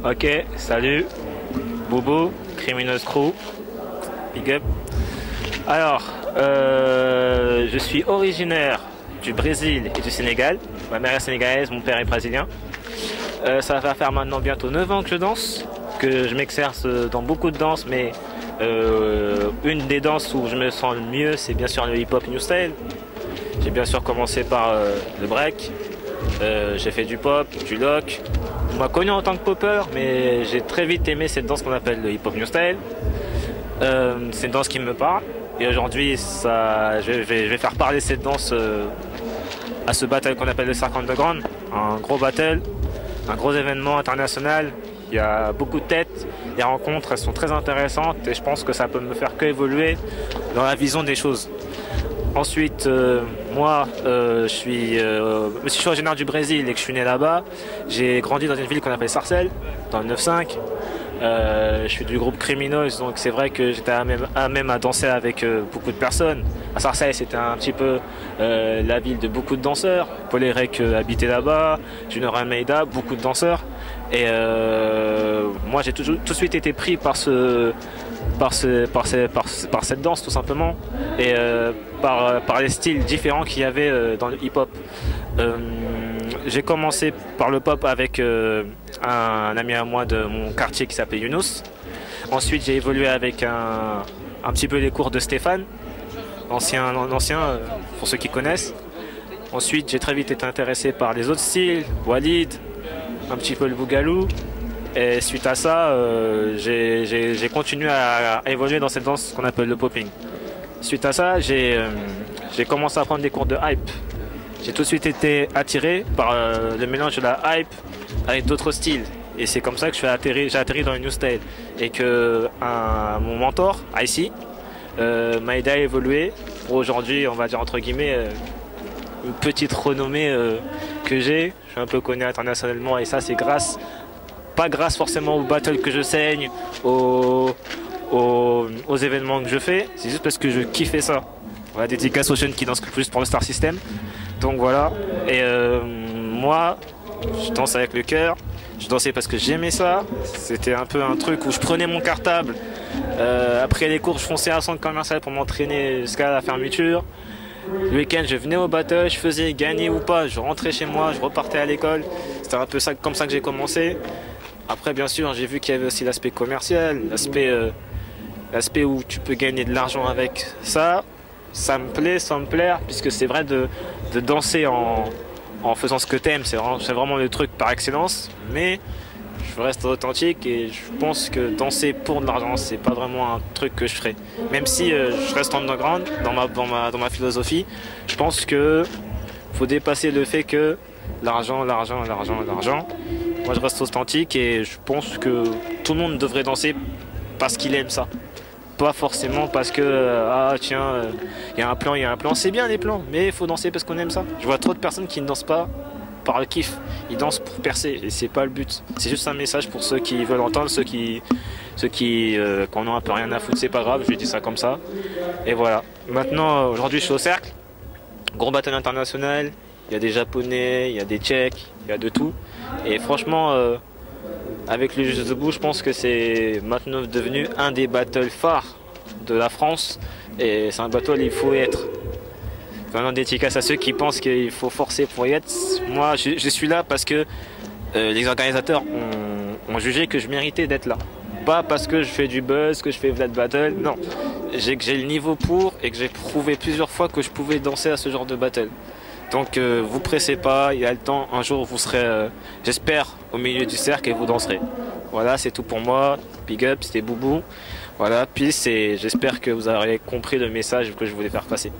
Ok, salut, Bobo, Crimineuse Crew, big up. Alors, je suis originaire du Brésil et du Sénégal. Ma mère est sénégalaise, mon père est brésilien. Ça va faire maintenant bientôt 9 ans que je danse, que je m'exerce dans beaucoup de danses, mais une des danses où je me sens le mieux, c'est bien sûr le hip-hop new style. J'ai bien sûr commencé par le break, j'ai fait du pop, du lock. On m'a connu en tant que popper, mais j'ai très vite aimé cette danse qu'on appelle le hip-hop new style. C'est une danse qui me parle, et aujourd'hui je vais faire parler cette danse à ce battle qu'on appelle le Cirque Underground, un gros battle, un gros événement international. Il y a beaucoup de têtes, les rencontres elles sont très intéressantes et je pense que ça peut me faire qu'évoluer dans la vision des choses. Ensuite, moi, je suis originaire du Brésil et que je suis né là-bas. J'ai grandi dans une ville qu'on appelle Sarcelles, dans le 9-5. Je suis du groupe Crimineuse, donc c'est vrai que j'étais à même à danser avec beaucoup de personnes. À Sarcelles, c'était un petit peu la ville de beaucoup de danseurs. Paul Erec habitait là-bas, Junior Almeida, beaucoup de danseurs. Et moi, j'ai tout de suite été pris par cette danse, tout simplement, et par les styles différents qu'il y avait dans le hip-hop. J'ai commencé par le pop avec un ami à moi de mon quartier qui s'appelait Younous. Ensuite, j'ai évolué avec un petit peu les cours de Stéphane, ancien pour ceux qui connaissent. Ensuite, j'ai très vite été intéressé par les autres styles, Walid, un petit peu le Bougalou. Et suite à ça, j'ai continué à évoluer dans cette danse qu'on appelle le popping. Suite à ça, j'ai commencé à prendre des cours de hype. J'ai tout de suite été attiré par le mélange de la hype avec d'autres styles. Et c'est comme ça que j'ai atterri dans le new style. Et que mon mentor, Icy, m'a aidé à évoluer pour aujourd'hui, on va dire entre guillemets, une petite renommée que j'ai. Je suis un peu connu internationalement et ça c'est pas grâce forcément aux battles que je saigne, aux événements que je fais, c'est juste parce que je kiffais ça. Voilà, dédicace aux jeunes qui dansent plus pour le Star System. Donc voilà, et moi, je danse avec le cœur, je dansais parce que j'aimais ça. C'était un peu un truc où je prenais mon cartable, après les cours je fonçais à un centre commercial pour m'entraîner jusqu'à la fermeture. Le week-end je venais au battle, je faisais gagner ou pas, je rentrais chez moi, je repartais à l'école. C'était un peu ça, comme ça que j'ai commencé. Après bien sûr j'ai vu qu'il y avait aussi l'aspect commercial, l'aspect où tu peux gagner de l'argent avec ça. Ça me plaît sans me plaire, puisque c'est vrai de danser en faisant ce que t'aimes, c'est vraiment le truc par excellence. Mais je reste authentique et je pense que danser pour de l'argent, c'est pas vraiment un truc que je ferais. Même si je reste underground dans ma philosophie, je pense que faut dépasser le fait que l'argent. Moi je reste authentique et je pense que tout le monde devrait danser parce qu'il aime ça. Pas forcément parce que il y a un plan, c'est bien les plans, mais il faut danser parce qu'on aime ça. Je vois trop de personnes qui ne dansent pas par le kiff, ils dansent pour percer et c'est pas le but. C'est juste un message pour ceux qui veulent entendre, ceux qui qu'on a un peu rien à foutre, c'est pas grave, je dis ça comme ça. Et voilà. Maintenant aujourd'hui je suis au cercle, gros battle international, il y a des japonais, il y a des tchèques, il y a de tout. Et franchement avec le Juste Debout, je pense que c'est maintenant devenu un des battles phares de la France et c'est un battle où il faut y être. Vraiment dédicace à ceux qui pensent qu'il faut forcer pour y être. Moi je suis là parce que les organisateurs ont jugé que je méritais d'être là. Pas parce que je fais du buzz, que je fais Vlad Battle, non. J'ai le niveau pour et que j'ai prouvé plusieurs fois que je pouvais danser à ce genre de battle. Donc vous pressez pas, il y a le temps, un jour vous serez, j'espère, au milieu du cercle et vous danserez. Voilà, c'est tout pour moi, big up, c'était Boubou. Voilà, peace et j'espère que vous aurez compris le message que je voulais faire passer.